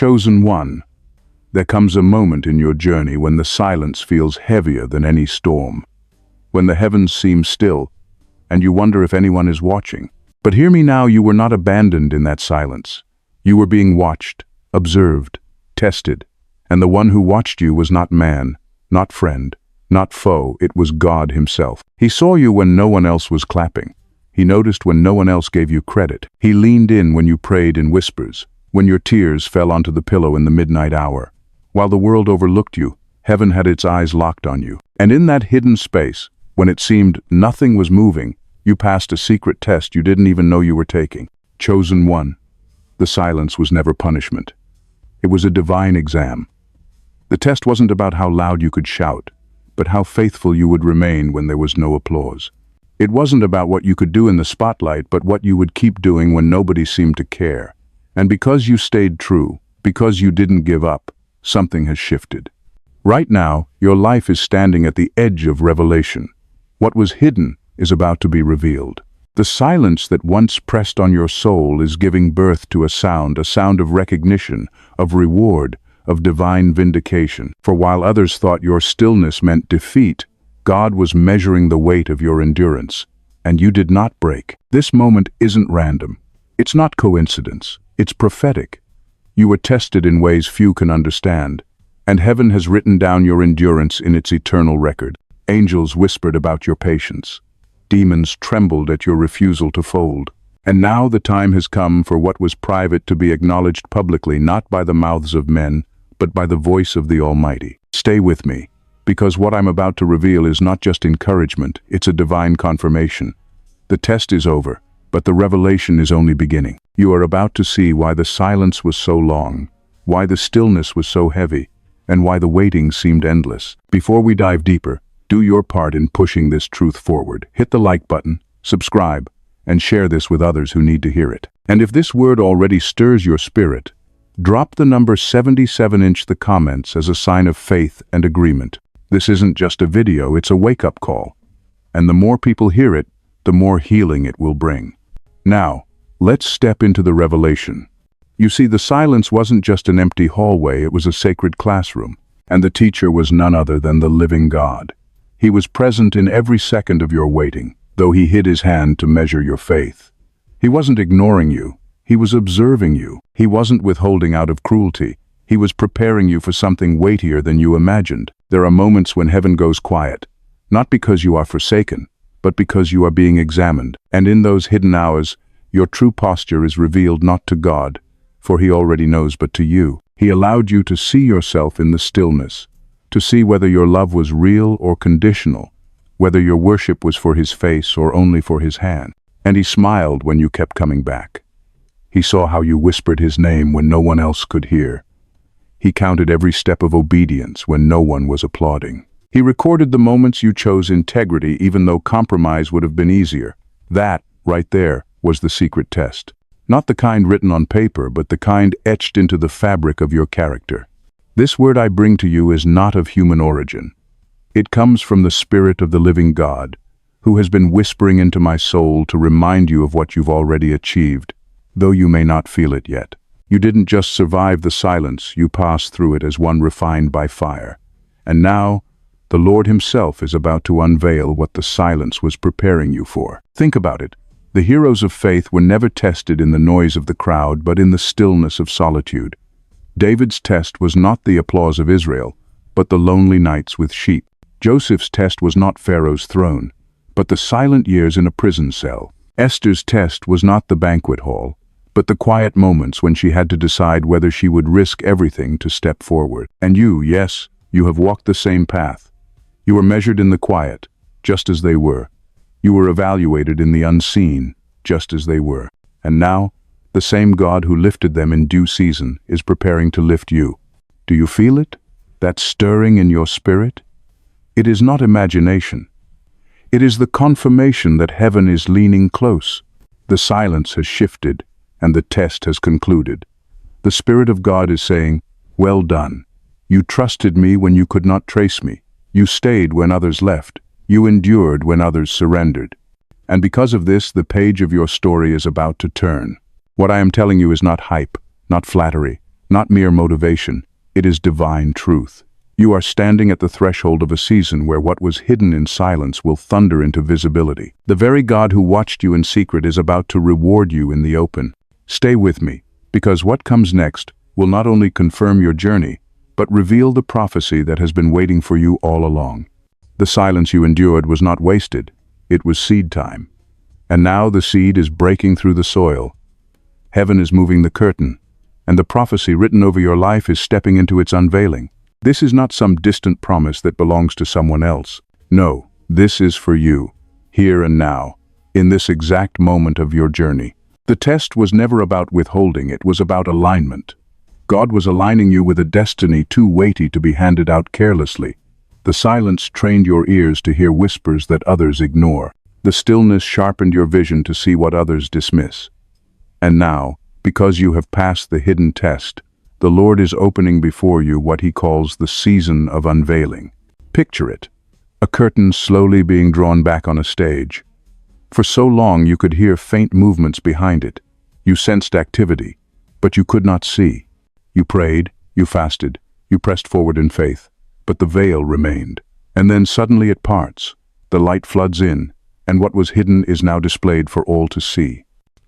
Chosen one, there comes a moment in your journey when the silence feels heavier than any storm, when the heavens seem still, and you wonder if anyone is watching. But hear me now, you were not abandoned in that silence. You were being watched, observed, tested, and the one who watched you was not man, not friend, not foe, it was God himself. He saw you when no one else was clapping. He noticed when no one else gave you credit. He leaned in when you prayed in whispers, when your tears fell onto the pillow in the midnight hour. While the world overlooked you, heaven had its eyes locked on you. And in that hidden space, when it seemed nothing was moving, you passed a secret test you didn't even know you were taking. Chosen one. The silence was never punishment. It was a divine exam. The test wasn't about how loud you could shout, but how faithful you would remain when there was no applause. It wasn't about what you could do in the spotlight, but what you would keep doing when nobody seemed to care. And because you stayed true, because you didn't give up, something has shifted. Right now, your life is standing at the edge of revelation. What was hidden is about to be revealed. The silence that once pressed on your soul is giving birth to a sound of recognition, of reward, of divine vindication. For while others thought your stillness meant defeat, God was measuring the weight of your endurance, and you did not break. This moment isn't random. It's not coincidence. It's prophetic. You were tested in ways few can understand, and heaven has written down your endurance in its eternal record. Angels whispered about your patience. Demons trembled at your refusal to fold. And now the time has come for what was private to be acknowledged publicly, not by the mouths of men, but by the voice of the Almighty. Stay with me, because what I'm about to reveal is not just encouragement, it's a divine confirmation. The test is over, but the revelation is only beginning. You are about to see why the silence was so long, why the stillness was so heavy, and why the waiting seemed endless. Before we dive deeper, do your part in pushing this truth forward. Hit the like button, subscribe, and share this with others who need to hear it. And if this word already stirs your spirit, drop the number 77 in the comments as a sign of faith and agreement. This isn't just a video, it's a wake-up call. And the more people hear it, the more healing it will bring. Now, let's step into the revelation. You see, the silence wasn't just an empty hallway, it was a sacred classroom. And the teacher was none other than the living God. He was present in every second of your waiting, though he hid his hand to measure your faith. He wasn't ignoring you, he was observing you. He wasn't withholding out of cruelty, he was preparing you for something weightier than you imagined. There are moments when heaven goes quiet, not because you are forsaken, but because you are being examined. And in those hidden hours, your true posture is revealed not to God, for he already knows, but to you. He allowed you to see yourself in the stillness, to see whether your love was real or conditional, whether your worship was for his face or only for his hand. And he smiled when you kept coming back. He saw how you whispered his name when no one else could hear. He counted every step of obedience when no one was applauding. He recorded the moments you chose integrity even though compromise would have been easier. That, right there, was the secret test. Not the kind written on paper, but the kind etched into the fabric of your character. This word I bring to you is not of human origin. It comes from the Spirit of the living God, who has been whispering into my soul to remind you of what you've already achieved, though you may not feel it yet. You didn't just survive the silence, you passed through it as one refined by fire. And now, the Lord himself is about to unveil what the silence was preparing you for. Think about it. The heroes of faith were never tested in the noise of the crowd, but in the stillness of solitude. David's test was not the applause of Israel, but the lonely nights with sheep. Joseph's test was not Pharaoh's throne, but the silent years in a prison cell. Esther's test was not the banquet hall, but the quiet moments when she had to decide whether she would risk everything to step forward. And you, yes, you have walked the same path. You were measured in the quiet, just as they were. You were evaluated in the unseen, just as they were. And now, the same God who lifted them in due season is preparing to lift you. Do you feel it? That stirring in your spirit? It is not imagination. It is the confirmation that heaven is leaning close. The silence has shifted, and the test has concluded. The Spirit of God is saying, "Well done. You trusted me when you could not trace me. You stayed when others left. You endured when others surrendered." And because of this, the page of your story is about to turn. What I am telling you is not hype, not flattery, not mere motivation. It is divine truth. You are standing at the threshold of a season where what was hidden in silence will thunder into visibility. The very God who watched you in secret is about to reward you in the open. Stay with me, because what comes next will not only confirm your journey, but reveal the prophecy that has been waiting for you all along. The silence you endured was not wasted. It was seed time. And now the seed is breaking through the soil. Heaven is moving the curtain, and the prophecy written over your life is stepping into its unveiling. This is not some distant promise that belongs to someone else. No, this is for you, here and now, in this exact moment of your journey. The test was never about withholding, it was about alignment. God was aligning you with a destiny too weighty to be handed out carelessly. The silence trained your ears to hear whispers that others ignore. The stillness sharpened your vision to see what others dismiss. And now, because you have passed the hidden test, the Lord is opening before you what he calls the season of unveiling. Picture it, a curtain slowly being drawn back on a stage. For so long you could hear faint movements behind it. You sensed activity, but you could not see. You prayed, you fasted, you pressed forward in faith, but the veil remained. And then suddenly it parts, the light floods in, and what was hidden is now displayed for all to see.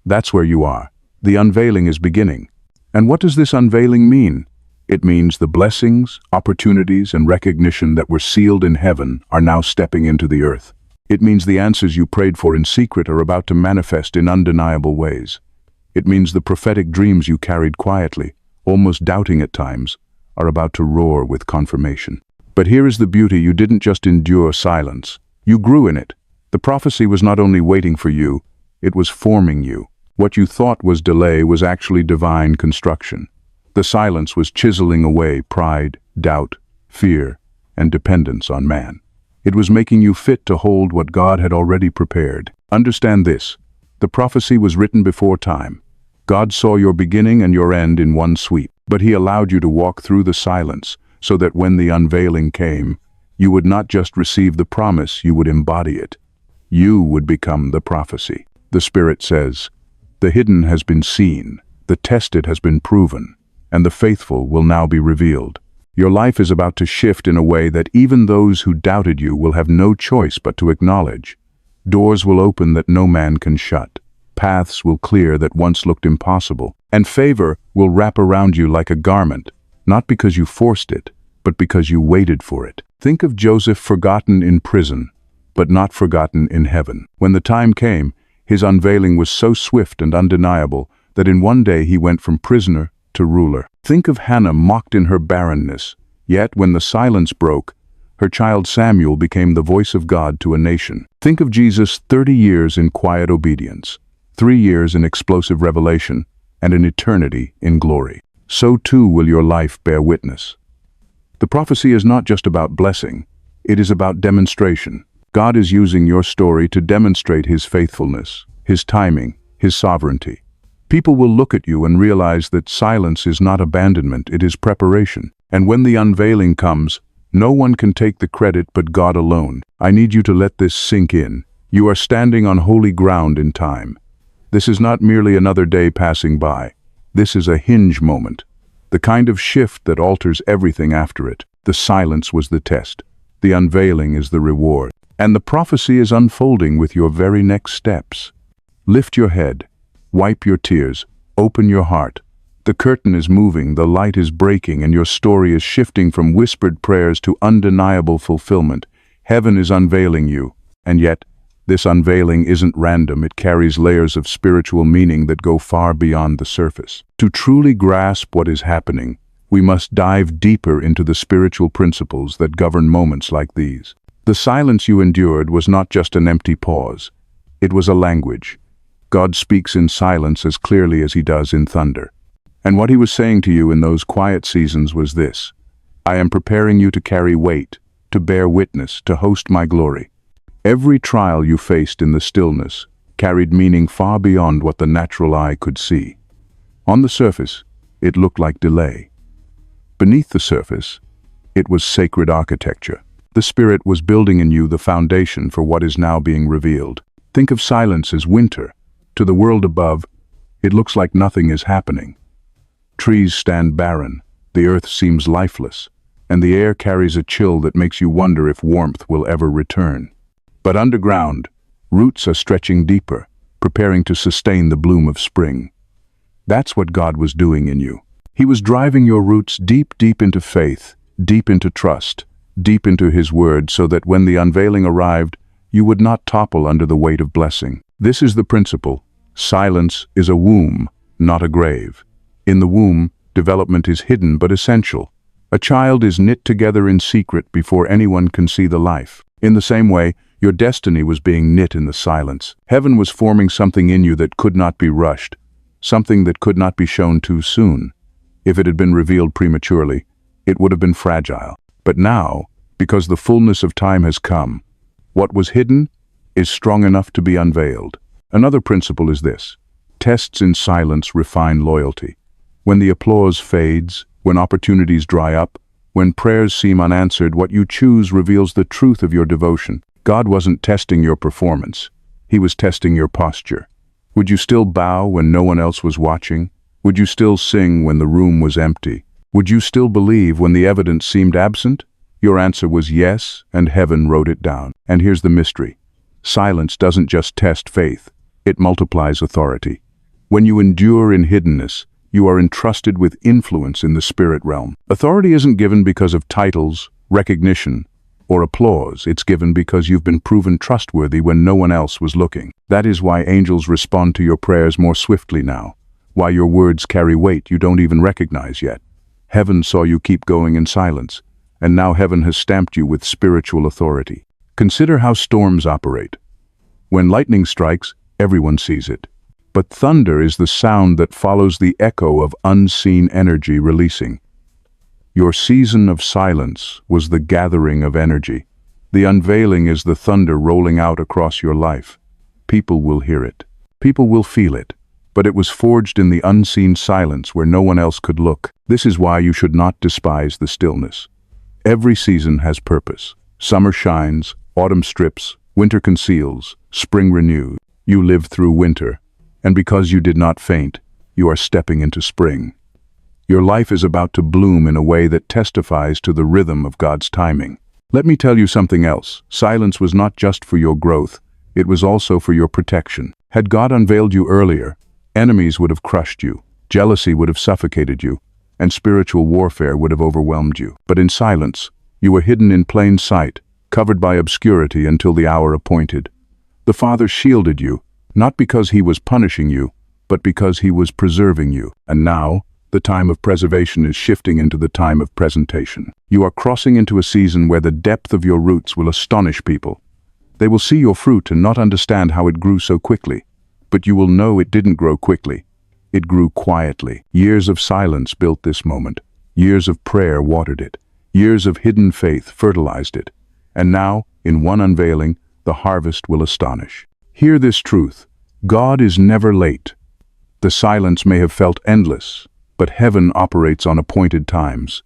That's where you are. The unveiling is beginning. And what does this unveiling mean? It means the blessings, opportunities, and recognition that were sealed in heaven are now stepping into the earth. It means the answers you prayed for in secret are about to manifest in undeniable ways. It means the prophetic dreams you carried quietly, almost doubting at times, are about to roar with confirmation. But here is the beauty: you didn't just endure silence. You grew in it. The prophecy was not only waiting for you, it was forming you. What you thought was delay was actually divine construction. The silence was chiseling away pride, doubt, fear, and dependence on man. It was making you fit to hold what God had already prepared. Understand this: the prophecy was written before time. God saw your beginning and your end in one sweep, but he allowed you to walk through the silence so that when the unveiling came, you would not just receive the promise, you would embody it. You would become the prophecy. The Spirit says, "The hidden has been seen, the tested has been proven, and the faithful will now be revealed." Your life is about to shift in a way that even those who doubted you will have no choice but to acknowledge. Doors will open that no man can shut. Paths will clear that once looked impossible. And favor will wrap around you like a garment, not because you forced it, but because you waited for it. Think of Joseph, forgotten in prison, but not forgotten in heaven. When the time came, his unveiling was so swift and undeniable that in one day he went from prisoner to ruler. Think of Hannah, mocked in her barrenness, yet when the silence broke, her child Samuel became the voice of God to a nation. Think of Jesus, 30 years in quiet obedience, 3 years in explosive revelation, and an eternity in glory. So too will your life bear witness. The prophecy is not just about blessing, it is about demonstration. God is using your story to demonstrate his faithfulness, his timing, his sovereignty. People will look at you and realize that silence is not abandonment, it is preparation. And when the unveiling comes, no one can take the credit but God alone. I need you to let this sink in. You are standing on holy ground in time. This is not merely another day passing by. This is a hinge moment, the kind of shift that alters everything after it. The silence was the test. The unveiling is the reward. And the prophecy is unfolding with your very next steps. Lift your head, wipe your tears, open your heart. The curtain is moving, the light is breaking, and your story is shifting from whispered prayers to undeniable fulfillment. Heaven is unveiling you, and yet, this unveiling isn't random. It carries layers of spiritual meaning that go far beyond the surface. To truly grasp what is happening, we must dive deeper into the spiritual principles that govern moments like these. The silence you endured was not just an empty pause. It was a language. God speaks in silence as clearly as he does in thunder. And what he was saying to you in those quiet seasons was this: I am preparing you to carry weight, to bear witness, to host my glory. Every trial you faced in the stillness carried meaning far beyond what the natural eye could see. On the surface, it looked like delay. Beneath the surface, it was sacred architecture. The Spirit was building in you the foundation for what is now being revealed. Think of silence as winter. To the world above, it looks like nothing is happening. Trees stand barren, the earth seems lifeless, and the air carries a chill that makes you wonder if warmth will ever return. But underground, roots are stretching deeper, preparing to sustain the bloom of spring. That's what God was doing in you. He was driving your roots deep, deep into faith, deep into trust, deep into His Word, so that when the unveiling arrived, you would not topple under the weight of blessing. This is the principle. Silence is a womb, not a grave. In the womb, development is hidden but essential. A child is knit together in secret before anyone can see the life. In the same way, your destiny was being knit in the silence. Heaven was forming something in you that could not be rushed, something that could not be shown too soon. If it had been revealed prematurely, it would have been fragile. But now, because the fullness of time has come, what was hidden is strong enough to be unveiled. Another principle is this: tests in silence refine loyalty. When the applause fades, when opportunities dry up, when prayers seem unanswered, what you choose reveals the truth of your devotion. God wasn't testing your performance. He was testing your posture. Would you still bow when no one else was watching? Would you still sing when the room was empty? Would you still believe when the evidence seemed absent? Your answer was yes, and heaven wrote it down. And here's the mystery. Silence doesn't just test faith, it multiplies authority. When you endure in hiddenness, you are entrusted with influence in the spirit realm. Authority isn't given because of titles, recognition, or applause. It's given because you've been proven trustworthy when no one else was looking. That is why angels respond to your prayers more swiftly now, why your words carry weight you don't even recognize yet. Heaven saw you keep going in silence, and now heaven has stamped you with spiritual authority. Consider how storms operate. When lightning strikes, everyone sees it. But thunder is the sound that follows the echo of unseen energy releasing. Your season of silence was the gathering of energy. The unveiling is the thunder rolling out across your life. People will hear it. People will feel it. But it was forged in the unseen silence where no one else could look. This is why you should not despise the stillness. Every season has purpose. Summer shines, autumn strips, winter conceals, spring renews. You lived through winter, and because you did not faint, you are stepping into spring. Your life is about to bloom in a way that testifies to the rhythm of God's timing. Let me tell you something else. Silence was not just for your growth, it was also for your protection. Had God unveiled you earlier, enemies would have crushed you, jealousy would have suffocated you, and spiritual warfare would have overwhelmed you. But in silence, you were hidden in plain sight, covered by obscurity until the hour appointed. The Father shielded you, not because He was punishing you, but because He was preserving you. And now, the time of preservation is shifting into the time of presentation. You are crossing into a season where the depth of your roots will astonish people. They will see your fruit and not understand how it grew so quickly. But you will know it didn't grow quickly. It grew quietly. Years of silence built this moment. Years of prayer watered it. Years of hidden faith fertilized it. And now, in one unveiling, the harvest will astonish. Hear this truth. God is never late. The silence may have felt endless, but heaven operates on appointed times.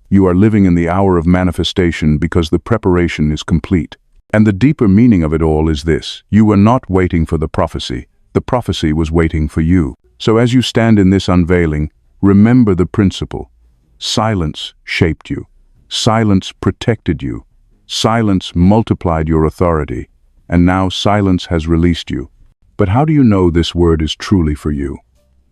You are living in the hour of manifestation because the preparation is complete. And the deeper meaning of it all is this: you were not waiting for the prophecy was waiting for you. So as you stand in this unveiling, remember the principle. Silence shaped you. Silence protected you. Silence multiplied your authority. And now silence has released you. But how do you know this word is truly for you?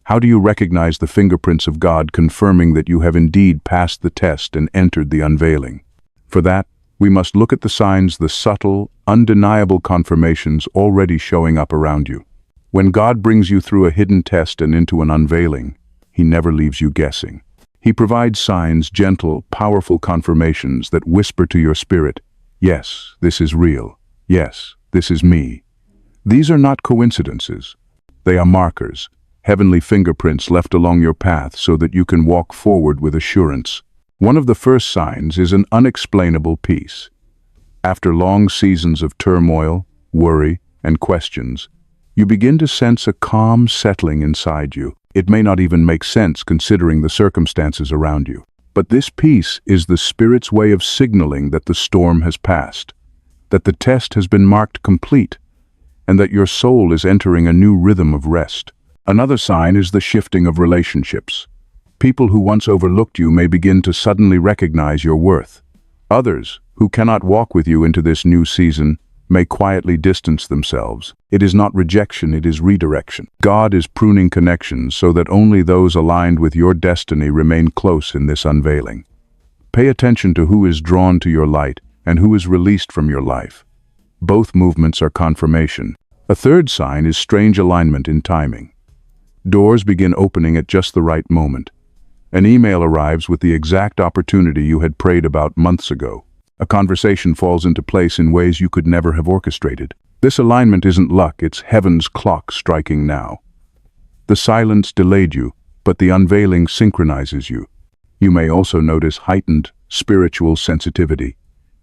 How do you recognize the fingerprints of God confirming that you have indeed passed the test and entered the unveiling? For that, we must look at the signs, the subtle, undeniable confirmations already showing up around you. When God brings you through a hidden test and into an unveiling, He never leaves you guessing. He provides signs, gentle, powerful confirmations that whisper to your spirit, yes, this is real. Yes, this is me. These are not coincidences. They are markers, heavenly fingerprints left along your path so that you can walk forward with assurance. One of the first signs is an unexplainable peace. After long seasons of turmoil, worry, and questions, you begin to sense a calm settling inside you. It may not even make sense considering the circumstances around you. But this peace is the Spirit's way of signaling that the storm has passed, that the test has been marked complete, and that your soul is entering a new rhythm of rest. Another sign is the shifting of relationships. People who once overlooked you may begin to suddenly recognize your worth. Others, who cannot walk with you into this new season, may quietly distance themselves. It is not rejection, it is redirection. God is pruning connections so that only those aligned with your destiny remain close in this unveiling. Pay attention to who is drawn to your light and who is released from your life. Both movements are confirmation. A third sign is strange alignment in timing. Doors begin opening at just the right moment. An email arrives with the exact opportunity you had prayed about months ago. A conversation falls into place in ways you could never have orchestrated. This alignment isn't luck, it's heaven's clock striking now. The silence delayed you, but the unveiling synchronizes you. You may also notice heightened spiritual sensitivity.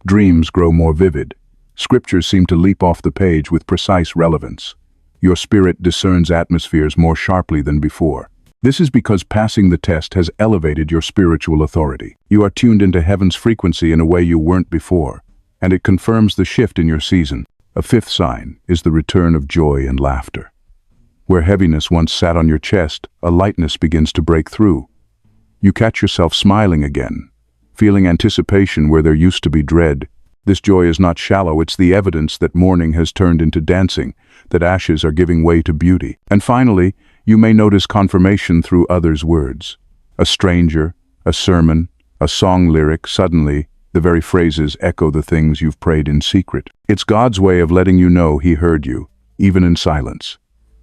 Dreams grow more vivid. Scriptures seem to leap off the page with precise relevance. Your spirit discerns atmospheres more sharply than before. This is because passing the test has elevated your spiritual authority. You are tuned into heaven's frequency in a way you weren't before, and it confirms the shift in your season. A fifth sign is the return of joy and laughter. Where heaviness once sat on your chest, a lightness begins to break through. You catch yourself smiling again, feeling anticipation where there used to be dread. This joy is not shallow, it's the evidence that mourning has turned into dancing, that ashes are giving way to beauty. And finally, you may notice confirmation through others' words. A stranger, a sermon, a song lyric, suddenly, the very phrases echo the things you've prayed in secret. It's God's way of letting you know He heard you, even in silence.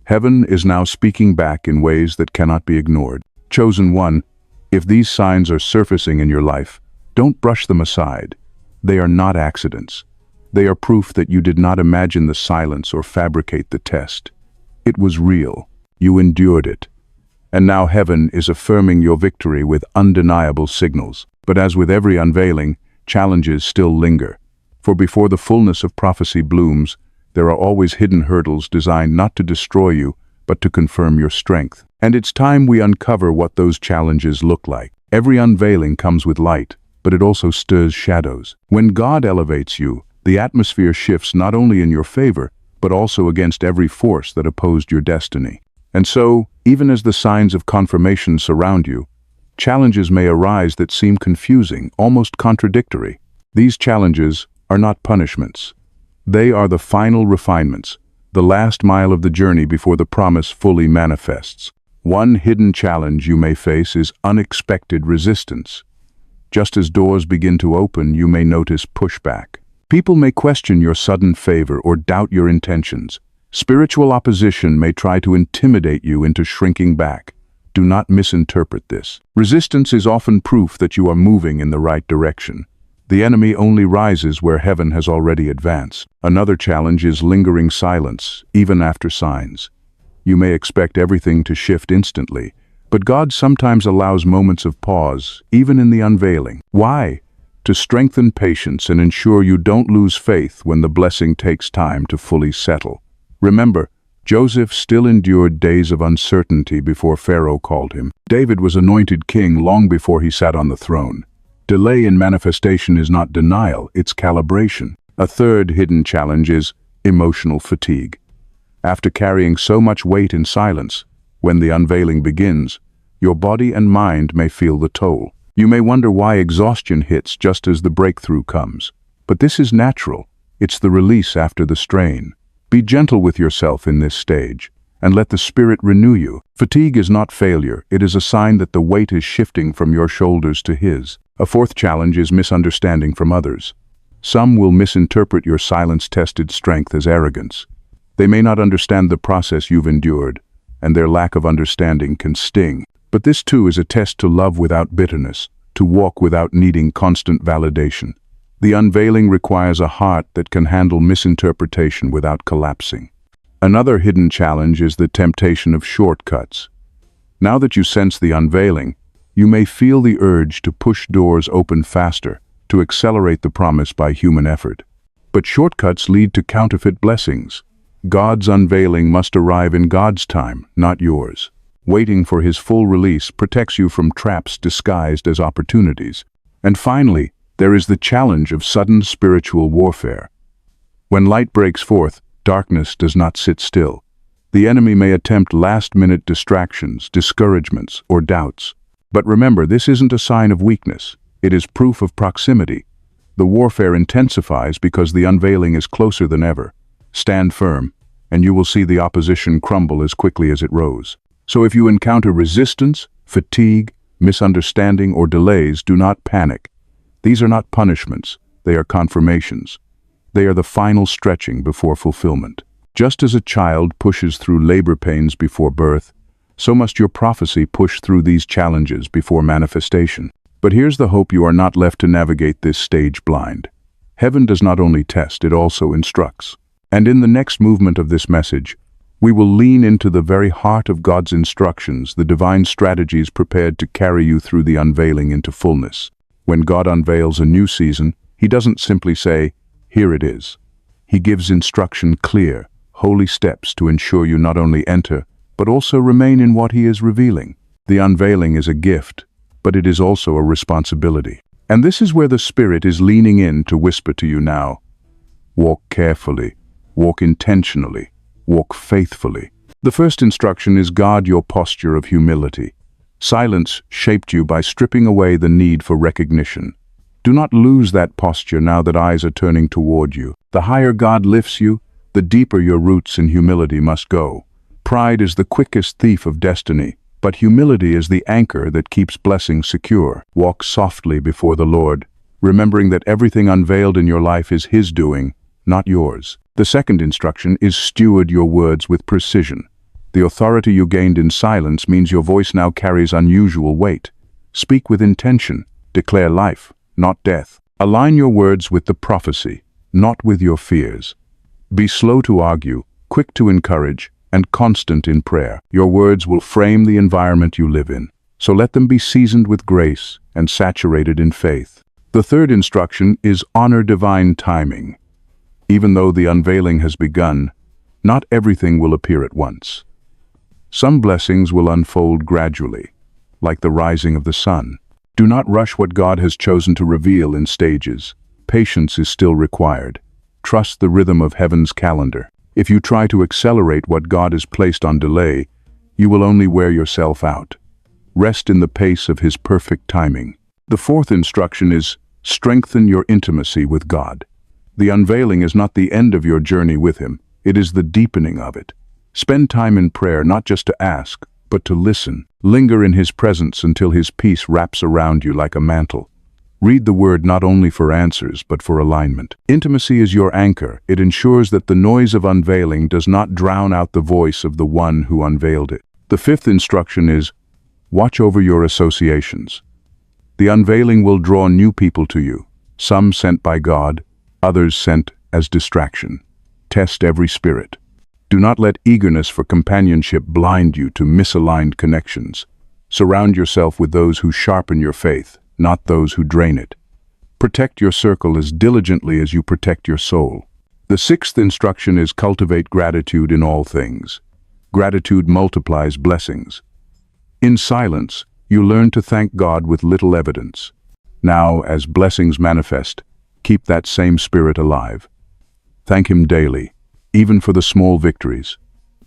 Heaven is now speaking back in ways that cannot be ignored. Chosen one, if these signs are surfacing in your life, don't brush them aside. They are not accidents. They are proof that you did not imagine the silence or fabricate the test. It was real. You endured it. And now heaven is affirming your victory with undeniable signals. But as with every unveiling, challenges still linger. For before the fullness of prophecy blooms, there are always hidden hurdles designed not to destroy you, but to confirm your strength. And it's time we uncover what those challenges look like. Every unveiling comes with light, but it also stirs shadows. When God elevates you, the atmosphere shifts not only in your favor, but also against every force that opposed your destiny. And so, even as the signs of confirmation surround you, challenges may arise that seem confusing, almost contradictory. These challenges are not punishments. They are the final refinements, the last mile of the journey before the promise fully manifests. One hidden challenge you may face is unexpected resistance. Just as doors begin to open, you may notice pushback. People may question your sudden favor or doubt your intentions. Spiritual opposition may try to intimidate you into shrinking back. Do not misinterpret this. Resistance is often proof that you are moving in the right direction. The enemy only rises where heaven has already advanced. Another challenge is lingering silence, even after signs. You may expect everything to shift instantly, but God sometimes allows moments of pause, even in the unveiling. Why? To strengthen patience and ensure you don't lose faith when the blessing takes time to fully settle. Remember, Joseph still endured days of uncertainty before Pharaoh called him. David was anointed king long before he sat on the throne. Delay in manifestation is not denial, it's calibration. A third hidden challenge is emotional fatigue. After carrying so much weight in silence, when the unveiling begins, your body and mind may feel the toll. You may wonder why exhaustion hits just as the breakthrough comes. But this is natural. It's the release after the strain. Be gentle with yourself in this stage, and let the Spirit renew you. Fatigue is not failure, it is a sign that the weight is shifting from your shoulders to His. A fourth challenge is misunderstanding from others. Some will misinterpret your silence-tested strength as arrogance. They may not understand the process you've endured, and their lack of understanding can sting. But this too is a test to love without bitterness, to walk without needing constant validation. The unveiling requires a heart that can handle misinterpretation without collapsing. Another hidden challenge is the temptation of shortcuts. Now that you sense the unveiling, you may feel the urge to push doors open faster, to accelerate the promise by human effort. But shortcuts lead to counterfeit blessings. God's unveiling must arrive in God's time, not yours. Waiting for His full release protects you from traps disguised as opportunities. And finally, there is the challenge of sudden spiritual warfare. When light breaks forth, darkness does not sit still. The enemy may attempt last-minute distractions, discouragements, or doubts. But remember, this isn't a sign of weakness. It is proof of proximity. The warfare intensifies because the unveiling is closer than ever. Stand firm, and you will see the opposition crumble as quickly as it rose. So if you encounter resistance, fatigue, misunderstanding, or delays, do not panic. These are not punishments, they are confirmations. They are the final stretching before fulfillment. Just as a child pushes through labor pains before birth, so must your prophecy push through these challenges before manifestation. But here's the hope: you are not left to navigate this stage blind. Heaven does not only test, it also instructs. And in the next movement of this message, we will lean into the very heart of God's instructions, the divine strategies prepared to carry you through the unveiling into fullness. When God unveils a new season, He doesn't simply say, "Here it is." He gives instruction, clear, holy steps to ensure you not only enter, but also remain in what He is revealing. The unveiling is a gift, but it is also a responsibility. And this is where the Spirit is leaning in to whisper to you now. Walk carefully, walk intentionally, walk faithfully. The first instruction is guard your posture of humility. Silence shaped you by stripping away the need for recognition. Do not lose that posture now that eyes are turning toward you. The higher God lifts you, the deeper your roots in humility must go. Pride is the quickest thief of destiny, but humility is the anchor that keeps blessings secure. Walk softly before the Lord, remembering that everything unveiled in your life is His doing, not yours. The second instruction is steward your words with precision. The authority you gained in silence means your voice now carries unusual weight. Speak with intention. Declare life, not death. Align your words with the prophecy, not with your fears. Be slow to argue, quick to encourage, and constant in prayer. Your words will frame the environment you live in, so let them be seasoned with grace and saturated in faith. The third instruction is honor divine timing. Even though the unveiling has begun, not everything will appear at once. Some blessings will unfold gradually, like the rising of the sun. Do not rush what God has chosen to reveal in stages. Patience is still required. Trust the rhythm of heaven's calendar. If you try to accelerate what God has placed on delay, you will only wear yourself out. Rest in the pace of His perfect timing. The fourth instruction is strengthen your intimacy with God. The unveiling is not the end of your journey with Him, it is the deepening of it. Spend time in prayer not just to ask, but to listen. Linger in His presence until His peace wraps around you like a mantle. Read the Word not only for answers, but for alignment. Intimacy is your anchor. It ensures that the noise of unveiling does not drown out the voice of the one who unveiled it. The fifth instruction is, watch over your associations. The unveiling will draw new people to you, some sent by God, others sent as distraction. Test every spirit. Do not let eagerness for companionship blind you to misaligned connections. Surround yourself with those who sharpen your faith, not those who drain it. Protect your circle as diligently as you protect your soul. The sixth instruction is cultivate gratitude in all things. Gratitude multiplies blessings. In silence, you learn to thank God with little evidence. Now, as blessings manifest, keep that same spirit alive. Thank Him daily, even for the small victories.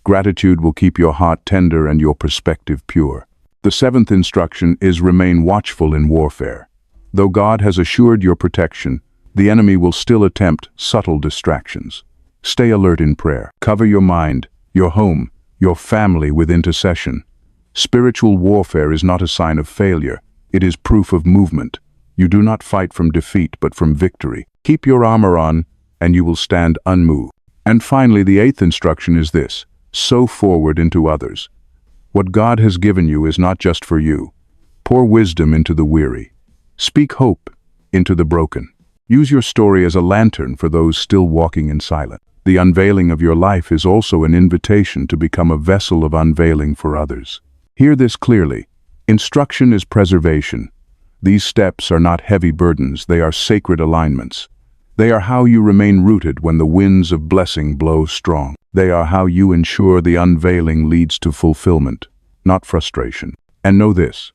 Gratitude will keep your heart tender and your perspective pure. The seventh instruction is remain watchful in warfare. Though God has assured your protection, the enemy will still attempt subtle distractions. Stay alert in prayer. Cover your mind, your home, your family with intercession. Spiritual warfare is not a sign of failure. It is proof of movement. You do not fight from defeat, but from victory. Keep your armor on, and you will stand unmoved. And finally, the eighth instruction is this: sow forward into others. What God has given you is not just for you. Pour wisdom into the weary. Speak hope into the broken. Use your story as a lantern for those still walking in silence. The unveiling of your life is also an invitation to become a vessel of unveiling for others. Hear this clearly. Instruction is preservation. These steps are not heavy burdens, they are sacred alignments. They are how you remain rooted when the winds of blessing blow strong. They are how you ensure the unveiling leads to fulfillment, not frustration. And know this: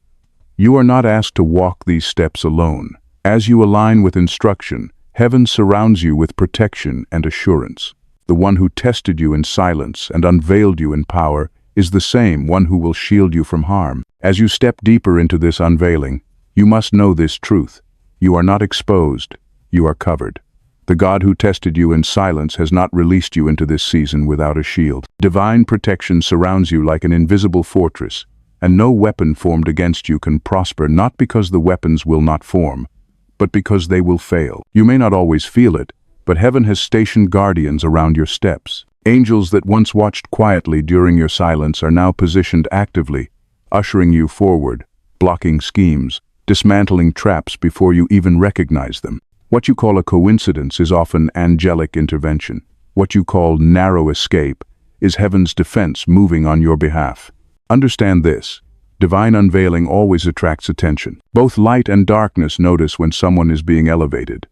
you are not asked to walk these steps alone. As you align with instruction, heaven surrounds you with protection and assurance. The one who tested you in silence and unveiled you in power is the same one who will shield you from harm. As you step deeper into this unveiling, you must know this truth. You are not exposed, you are covered. The God who tested you in silence has not released you into this season without a shield. Divine protection surrounds you like an invisible fortress, and no weapon formed against you can prosper, not because the weapons will not form, but because they will fail. You may not always feel it, but heaven has stationed guardians around your steps. Angels that once watched quietly during your silence are now positioned actively, ushering you forward, blocking schemes, dismantling traps before you even recognize them. What you call a coincidence is often angelic intervention. What you call narrow escape is heaven's defense moving on your behalf. Understand this. Divine unveiling always attracts attention. Both light and darkness notice when someone is being elevated.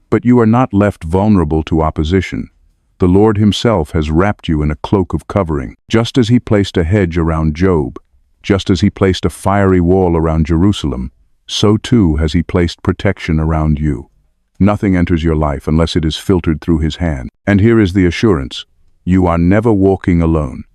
But you are not left vulnerable to opposition. The Lord himself has wrapped you in a cloak of covering. Just as he placed a hedge around Job, just as he placed a fiery wall around Jerusalem, so too has he placed protection around you. Nothing enters your life unless it is filtered through his hand. And here is the assurance: you are never walking alone.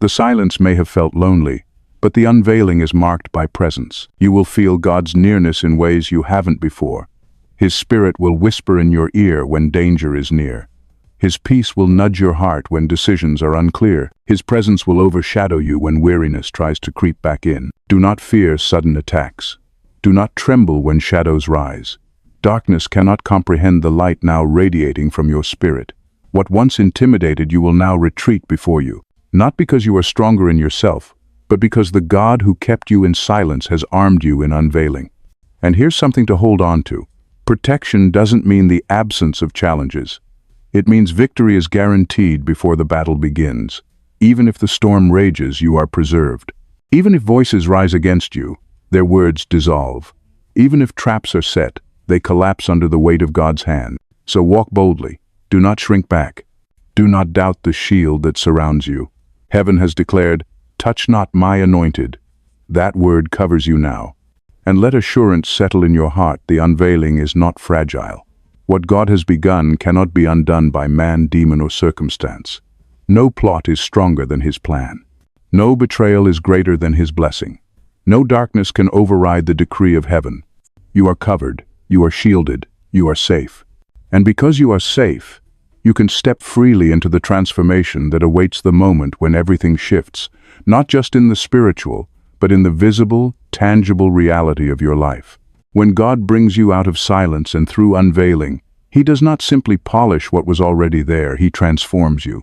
The silence may have felt lonely, but the unveiling is marked by presence. You will feel God's nearness in ways you haven't before. His Spirit will whisper in your ear when danger is near. His peace will nudge your heart when decisions are unclear. His presence will overshadow you when weariness tries to creep back in. Do not fear sudden attacks. Do not tremble when shadows rise. Darkness cannot comprehend the light now radiating from your spirit. What once intimidated you will now retreat before you, not because you are stronger in yourself, but because the God who kept you in silence has armed you in unveiling. And here's something to hold on to. Protection doesn't mean the absence of challenges. It means victory is guaranteed before the battle begins. Even if the storm rages, you are preserved. Even if voices rise against you, their words dissolve. Even if traps are set, they collapse under the weight of God's hand. So walk boldly. Do not shrink back. Do not doubt the shield that surrounds you. Heaven has declared, "Touch not my anointed." That word covers you now. And let assurance settle in your heart: the unveiling is not fragile. What God has begun cannot be undone by man, demon, or circumstance. No plot is stronger than his plan. No betrayal is greater than his blessing. No darkness can override the decree of heaven. You are covered, you are shielded, you are safe. And because you are safe, you can step freely into the transformation that awaits the moment when everything shifts, not just in the spiritual, but in the visible, tangible reality of your life. When God brings you out of silence and through unveiling, he does not simply polish what was already there, he transforms you.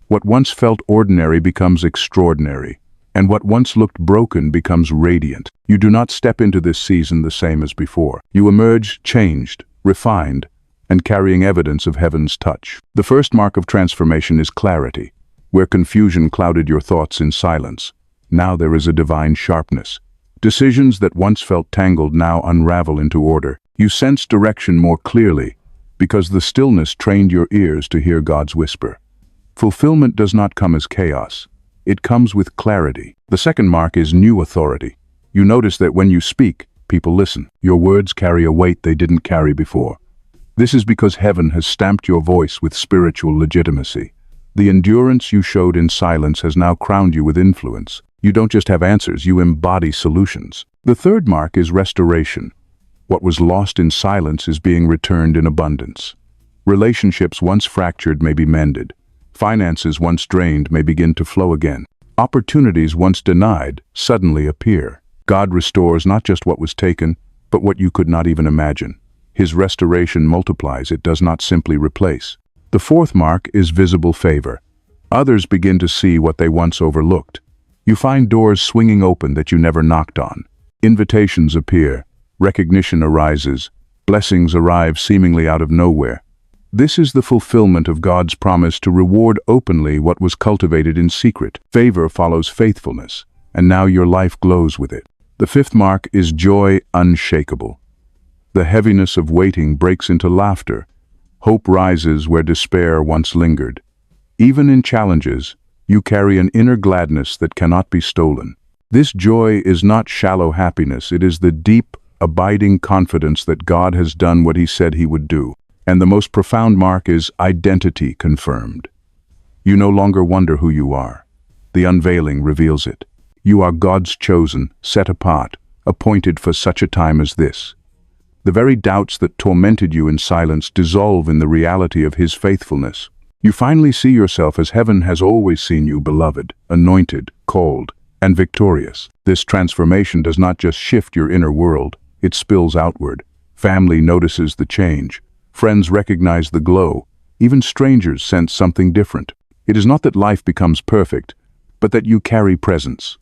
What once felt ordinary becomes extraordinary, and what once looked broken becomes radiant. You do not step into this season the same as before. You emerge changed, refined, and carrying evidence of heaven's touch. The first mark of transformation is clarity. Where confusion clouded your thoughts in silence, now there is a divine sharpness. Decisions that once felt tangled now unravel into order. You sense direction more clearly because the stillness trained your ears to hear God's whisper. Fulfillment does not come as chaos. It comes with clarity. The second mark is new authority. You notice that when you speak, people listen. Your words carry a weight they didn't carry before. This is because heaven has stamped your voice with spiritual legitimacy. The endurance you showed in silence has now crowned you with influence. You don't just have answers, you embody solutions. The third mark is restoration. What was lost in silence is being returned in abundance. Relationships once fractured may be mended. Finances once drained may begin to flow again. Opportunities once denied suddenly appear. God restores not just what was taken, but what you could not even imagine. His restoration multiplies, it does not simply replace. The fourth mark is visible favor. Others begin to see what they once overlooked. You find doors swinging open that you never knocked on. Invitations appear, recognition arises, blessings arrive seemingly out of nowhere. This is the fulfillment of God's promise to reward openly what was cultivated in secret. Favor follows faithfulness, and now your life glows with it. The fifth mark is joy unshakable. The heaviness of waiting breaks into laughter. Hope rises where despair once lingered. Even in challenges, you carry an inner gladness that cannot be stolen. This joy is not shallow happiness, it is the deep, abiding confidence that God has done what he said he would do. And the most profound mark is identity confirmed. You no longer wonder who you are. The unveiling reveals it. You are God's chosen, set apart, appointed for such a time as this. The very doubts that tormented you in silence dissolve in the reality of His faithfulness. You finally see yourself as heaven has always seen you, beloved, anointed, called, and victorious. This transformation does not just shift your inner world, it spills outward. Family notices the change. Friends recognize the glow. Even strangers sense something different. It is not that life becomes perfect, but that you carry presence.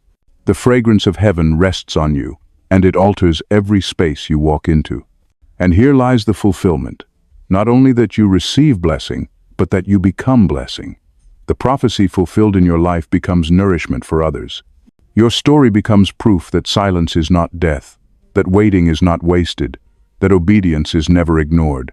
The fragrance of heaven rests on you, and it alters every space you walk into. And here lies the fulfillment. Not only that you receive blessing, but that you become blessing. The prophecy fulfilled in your life becomes nourishment for others. Your story becomes proof that silence is not death, that waiting is not wasted, that obedience is never ignored.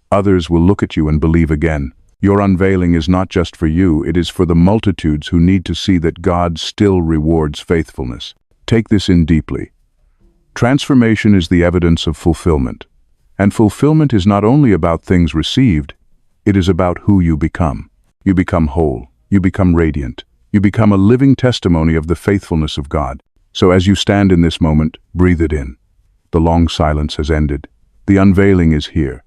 Others will look at you and believe again. Your unveiling is not just for you, it is for the multitudes who need to see that God still rewards faithfulness. Take this in deeply. Transformation is the evidence of fulfillment. And fulfillment is not only about things received, it is about who you become. You become whole. You become radiant. You become a living testimony of the faithfulness of God. So as you stand in this moment, breathe it in. The long silence has ended. The unveiling is here,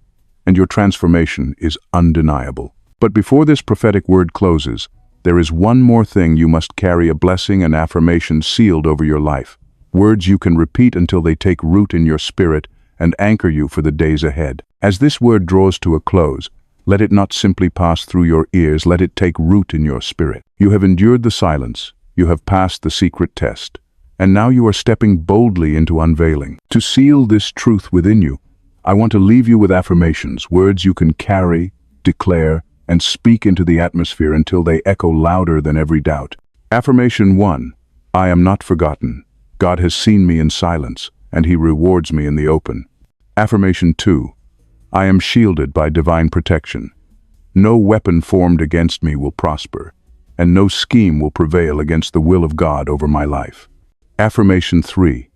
and your transformation is undeniable. But before this prophetic word closes, there is one more thing you must carry: a blessing and affirmation sealed over your life. Words you can repeat until they take root in your spirit and anchor you for the days ahead. As this word draws to a close, let it not simply pass through your ears, let it take root in your spirit. You have endured the silence, you have passed the secret test, and now you are stepping boldly into unveiling. To seal this truth within you, I want to leave you with affirmations, words you can carry, declare, and speak into the atmosphere until they echo louder than every doubt. Affirmation 1. I am not forgotten. God has seen me in silence, and He rewards me in the open. Affirmation 2. I am shielded by divine protection. No weapon formed against me will prosper, and no scheme will prevail against the will of God over my life. Affirmation 3.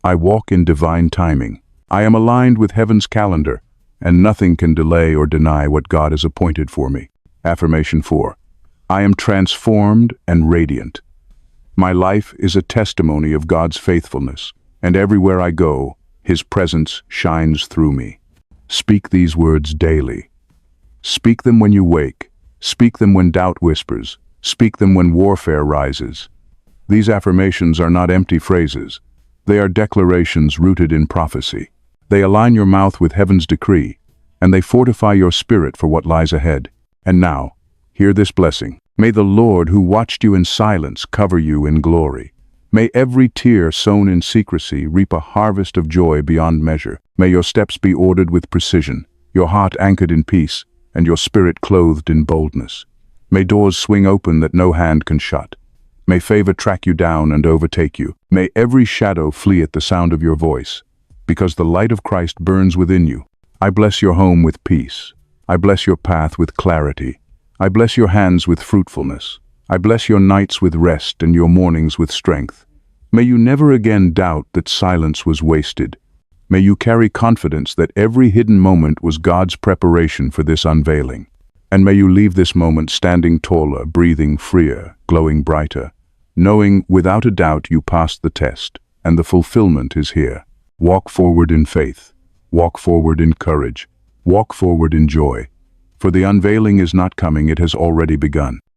I walk in divine timing. I am aligned with heaven's calendar, and nothing can delay or deny what God has appointed for me. Affirmation 4. I am transformed and radiant. My life is a testimony of God's faithfulness, and everywhere I go, His presence shines through me. Speak these words daily. Speak them when you wake. Speak them when doubt whispers. Speak them when warfare rises. These affirmations are not empty phrases. They are declarations rooted in prophecy. They align your mouth with heaven's decree, and they fortify your spirit for what lies ahead. And now, hear this blessing. May the Lord who watched you in silence cover you in glory. May every tear sown in secrecy reap a harvest of joy beyond measure. May your steps be ordered with precision, your heart anchored in peace, and your spirit clothed in boldness. May doors swing open that no hand can shut. May favor track you down and overtake you. May every shadow flee at the sound of your voice, because the light of Christ burns within you. I bless your home with peace. I bless your path with clarity. I bless your hands with fruitfulness. I bless your nights with rest and your mornings with strength. May you never again doubt that silence was wasted. May you carry confidence that every hidden moment was God's preparation for this unveiling. And may you leave this moment standing taller, breathing freer, glowing brighter, knowing without a doubt you passed the test, and the fulfillment is here. Walk forward in faith. Walk forward in courage. Walk forward in joy. For the unveiling is not coming, it has already begun.